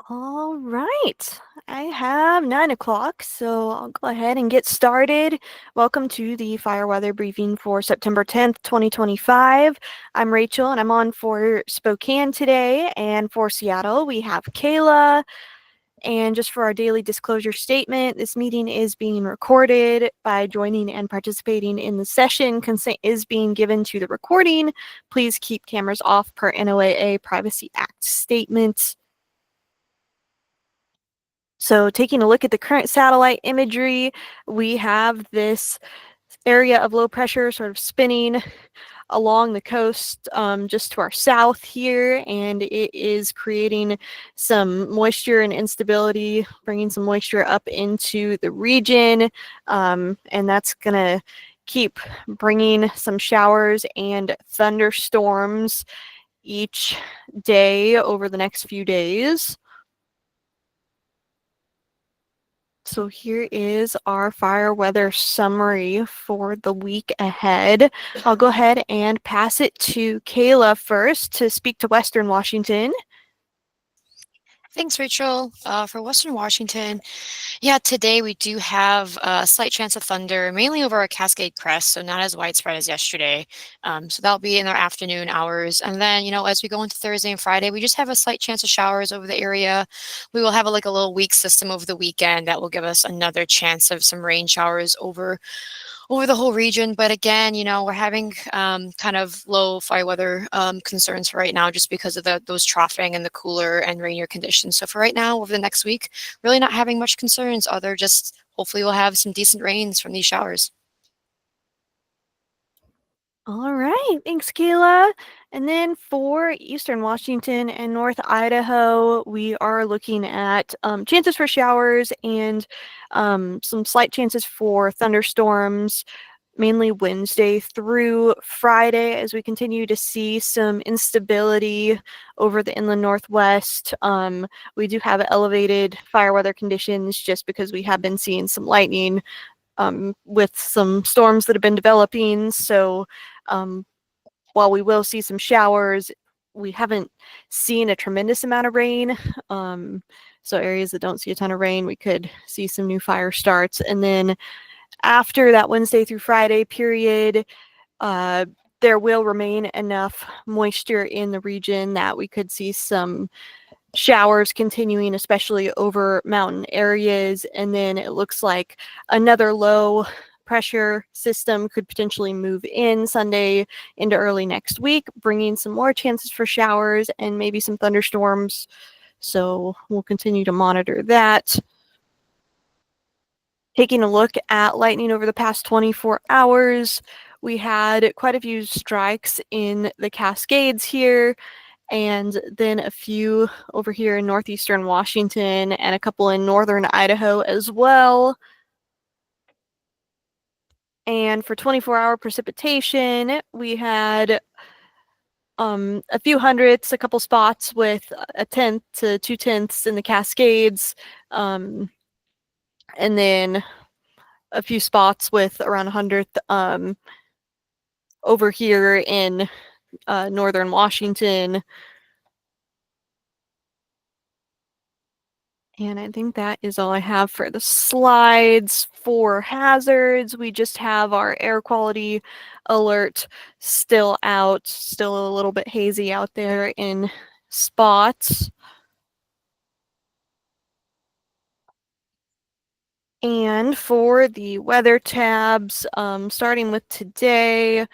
All right, I have 9 o'clock, so I'll go ahead and get started. Welcome to the fire weather briefing for September 10th, 2025. I'm Rachel, and I'm on for Spokane today, and for Seattle, we have Kayla. And just for our daily disclosure statement, this meeting is being recorded. By joining and participating in the session, consent is being given to the recording. Please keep cameras off per NOAA Privacy Act statement. So taking a look at the current satellite imagery, we have this area of low pressure sort of spinning along the coast just to our south here, and it is creating some moisture and instability, bringing some moisture up into the region, and that's going to keep bringing some showers and thunderstorms each day over the next few days. So here is our fire weather summary for the week ahead. I'll go ahead and pass it to Kayla first to speak to Western Washington. Thanks, Rachel. For Western Washington, yeah, today we do have a slight chance of thunder, mainly over our Cascade Crest, so not as widespread as yesterday. So that'll be in our afternoon hours. And then, as we go into Thursday and Friday, we just have a slight chance of showers over the area. We will have a little weak system over the weekend that will give us another chance of some rain showers over the whole region. But again, we're having kind of low fire weather concerns for right now just because of those troughing and the cooler and rainier conditions. So for right now, over the next week, really not having much concerns other just hopefully we'll have some decent rains from these showers. All right, thanks, Kayla. And then for Eastern Washington and North Idaho, we are looking at chances for showers and some slight chances for thunderstorms, mainly Wednesday through Friday, as we continue to see some instability over the inland Northwest. We do have elevated fire weather conditions just because we have been seeing some lightning with some storms that have been developing. So while we will see some showers, we haven't seen a tremendous amount of rain. So areas that don't see a ton of rain, we could see some new fire starts. And then after that Wednesday through Friday period, there will remain enough moisture in the region that we could see some showers continuing, especially over mountain areas. And then it looks like another low pressure system could potentially move in Sunday into early next week, bringing some more chances for showers and maybe some thunderstorms. So we'll continue to monitor that. Taking a look at lightning over the past 24 hours, we had quite a few strikes in the Cascades here, and then a few over here in northeastern Washington and a couple in northern Idaho as well. And for 24-hour precipitation, we had a few hundredths, a couple spots with a tenth to 2/10 in the Cascades, and then a few spots with around 100th over here in northern Washington. And I think that is all I have for the slides. For hazards, we just have our air quality alert still out, still a little bit hazy out there in spots. And for the weather tabs, starting with today,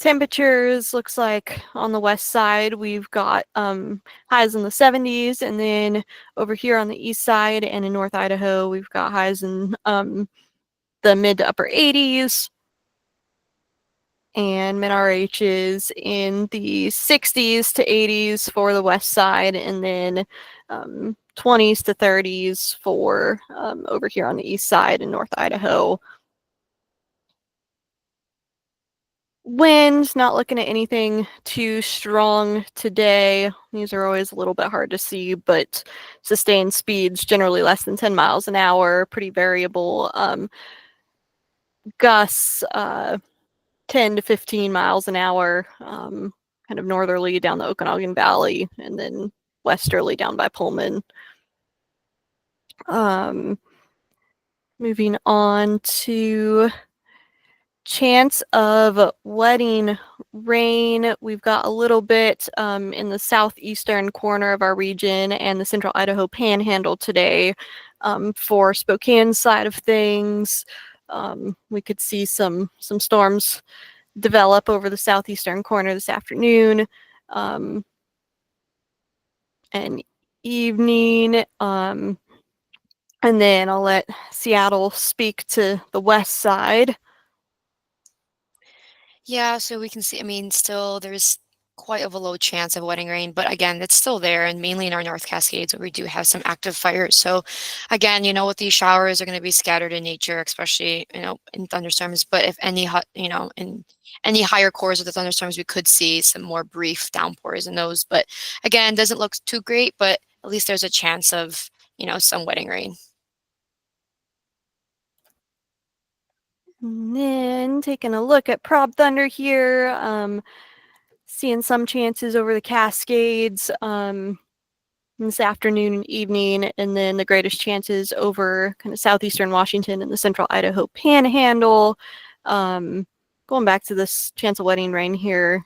temperatures looks like on the west side we've got highs in the 70s, and then over here on the east side and in North Idaho we've got highs in the mid to upper 80s, and mid RHs in the 60s to 80s for the west side, and then 20s to 30s for over here on the east side in North Idaho. Winds, not looking at anything too strong today. These are always a little bit hard to see, but sustained speeds generally less than 10 miles an hour, pretty variable. Gusts 10 to 15 miles an hour, kind of northerly down the Okanagan Valley, and then westerly down by Pullman. Moving on to chance of wetting rain. We've got a little bit in the southeastern corner of our region and the central Idaho panhandle today. For Spokane side of things, we could see some storms develop over the southeastern corner this afternoon and evening. And then I'll let Seattle speak to the west side. Yeah, so we can see, I mean, still there's quite of a low chance of wetting rain, but again, it's still there, and mainly in our North Cascades where we do have some active fires. So again, with these showers are going to be scattered in nature, especially, in thunderstorms. But if any hot, in any higher cores of the thunderstorms, we could see some more brief downpours in those. But again, doesn't look too great, but at least there's a chance of, some wetting rain. And then taking a look at prob thunder here, seeing some chances over the Cascades this afternoon and evening, and then the greatest chances over kind of southeastern Washington and the central Idaho panhandle. Going back to this chance of wetting rain here,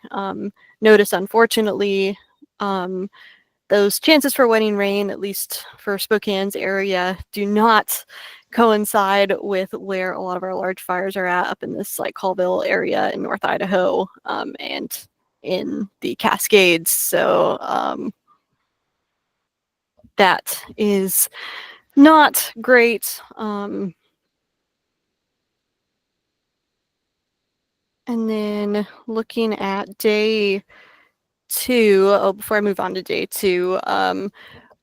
notice unfortunately those chances for wetting rain, at least for Spokane's area, do not coincide with where a lot of our large fires are at up in this like Colville area in North Idaho and in the Cascades. So that is not great. And then looking at day two, before I move on to day two,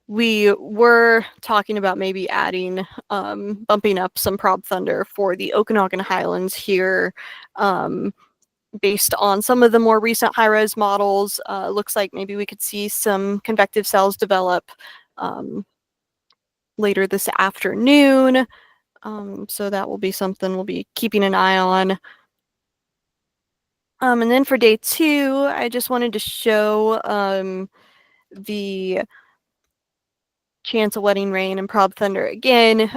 we were talking about maybe adding, bumping up some prob thunder for the Okanagan Highlands here. Based on some of the more recent high-res models, looks like maybe we could see some convective cells develop later this afternoon. So that will be something we'll be keeping an eye on. And then for day two, I just wanted to show the chance of wetting rain and prob thunder again.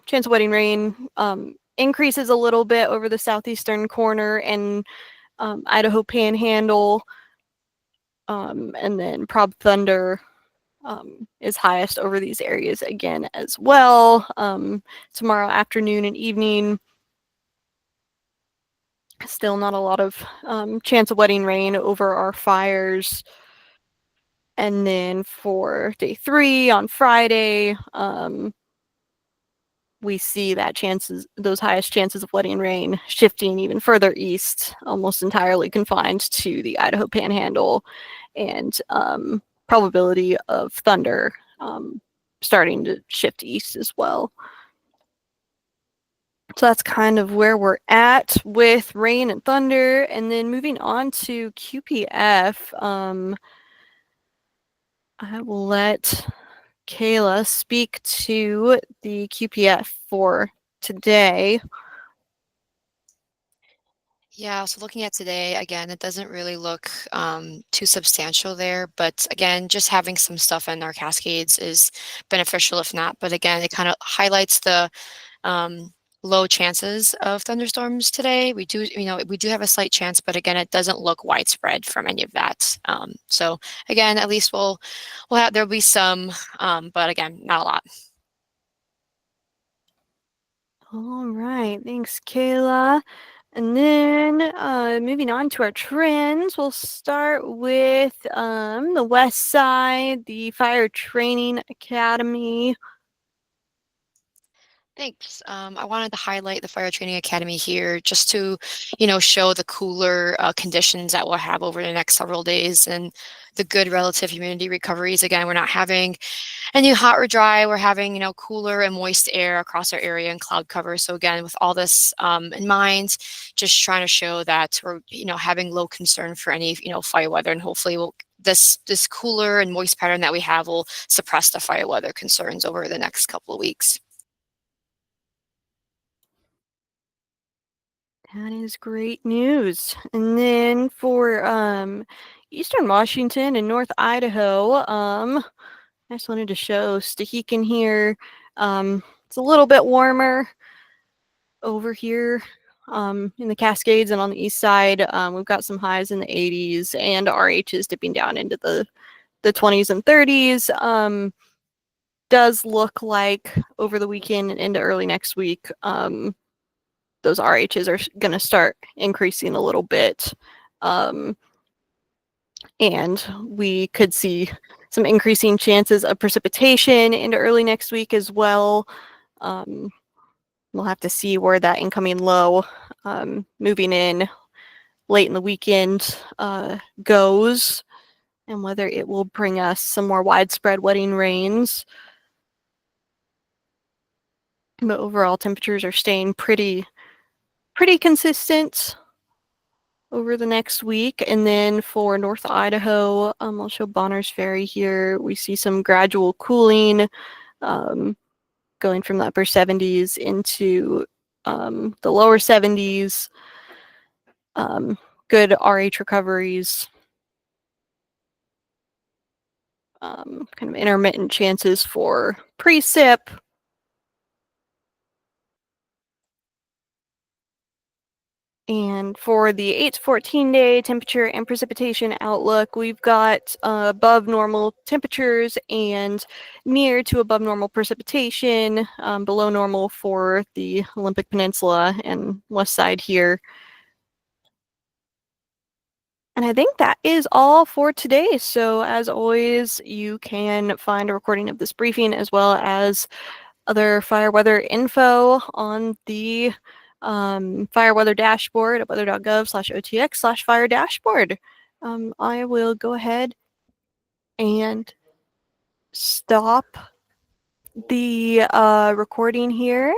Chance of wetting rain increases a little bit over the southeastern corner and Idaho panhandle. And then prob thunder is highest over these areas again as well. Tomorrow afternoon and evening, still not a lot of chance of wetting rain over our fires. And then for day three on Friday, we see that those highest chances of wetting rain shifting even further east, almost entirely confined to the Idaho panhandle, and probability of thunder starting to shift east as well. So that's kind of where we're at with rain and thunder. And then moving on to QPF, I will let Kayla speak to the QPF for today. Yeah, so looking at today, again, it doesn't really look too substantial there, but again, just having some stuff in our cascades is beneficial if not. But again, it kind of highlights the um, low chances of thunderstorms today. We do have a slight chance, but again, it doesn't look widespread from any of that. So again, at least there'll be some, but again, not a lot. All right, thanks, Kayla. And then moving on to our trends, we'll start with the west side, the Fire Training Academy. Thanks. I wanted to highlight the Fire Training Academy here just to, show the cooler conditions that we'll have over the next several days and the good relative humidity recoveries. Again, we're not having any hot or dry. We're having, cooler and moist air across our area and cloud cover. So again, with all this in mind, just trying to show that we're, having low concern for any, fire weather, and hopefully this cooler and moist pattern that we have will suppress the fire weather concerns over the next couple of weeks. That is great news. And then for Eastern Washington and North Idaho, I just wanted to show Stehekin here. It's a little bit warmer over here in the Cascades and on the east side. We've got some highs in the 80s, and RH is dipping down into the 20s and 30s. Does look like over the weekend and into early next week, those RHs are going to start increasing a little bit. And we could see some increasing chances of precipitation into early next week as well. We'll have to see where that incoming low moving in late in the weekend goes, and whether it will bring us some more widespread wetting rains. But overall, temperatures are staying pretty consistent over the next week. And then for North Idaho, I'll show Bonner's Ferry here. We see some gradual cooling going from the upper 70s into the lower 70s. Good RH recoveries. Kind of intermittent chances for precip. And for the 8 to 14 day temperature and precipitation outlook, we've got above normal temperatures and near to above normal precipitation, below normal for the Olympic Peninsula and west side here. And I think that is all for today. So as always, you can find a recording of this briefing as well as other fire weather info on the fire weather dashboard at weather.gov/otx/fire dashboard. I will go ahead and stop the recording here.